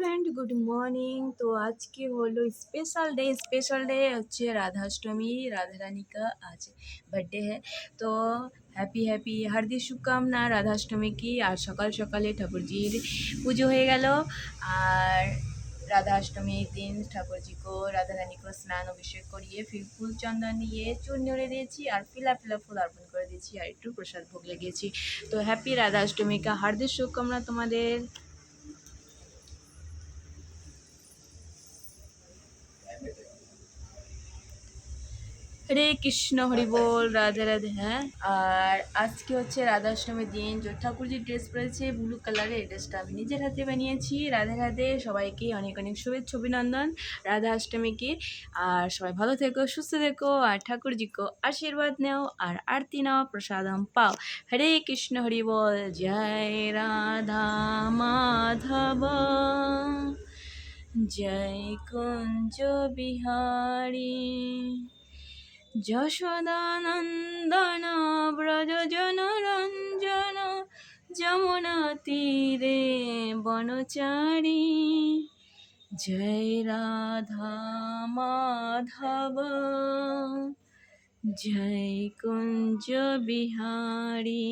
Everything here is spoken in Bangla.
Friend, good morning. তো আজকে হলো স্পেশাল ডে হচ্ছে রাধাষ্টমী। রাধারানী का आज बर्थडे है। तो हैप्पी हार्दिक शुभकामना রাধাষ্টমী কি। আর সকাল সকালে ঠাকুরজির পুজো হয়ে গেল। আর রাধাষ্টমীর दिन ठाकुर जी को राधा रानी को स्नान अभिषेक करिए फिर फूल चंदन নিয়ে চূর্ণ নেড়ে দিয়েছি আর ফিলা ফুল अर्पण করে দিয়েছি আর একটু প্রসাদ ভোগ লাগিয়েছি। তো হ্যাপি রাধাষ্টমী का हार्दिक शुभकामना তোমাদের। হরে কৃষ্ণ, হরি বল, রাধে রাধে। হ্যাঁ, আর আজকে হচ্ছে রাধাষ্টমীর দিন। যে ঠাকুরজি ড্রেস পরেছে ব্লু কালারের, এই ড্রেসটা আমি নিজের হাতে বানিয়েছি। রাধে রাধে, সবাইকে অনেক অনেক শুভেচ্ছা অভিনন্দন রাধাষ্টমীকে। আর সবাই ভালো থেকো, সুস্থ থেকো, আর ঠাকুরজিকে আশীর্বাদ নাও আর আরতি নাও, প্রসাদম পাও। হরে কৃষ্ণ, হরি বল, জয় রাধা মাধব, জয় কুঞ্জ বিহারী, যশোদানন্দন ব্রজ জনরঞ্জন, যমুনা তীরে বনচারী, জয় রাধা মাধব, জয় কুঞ্জ বিহারী।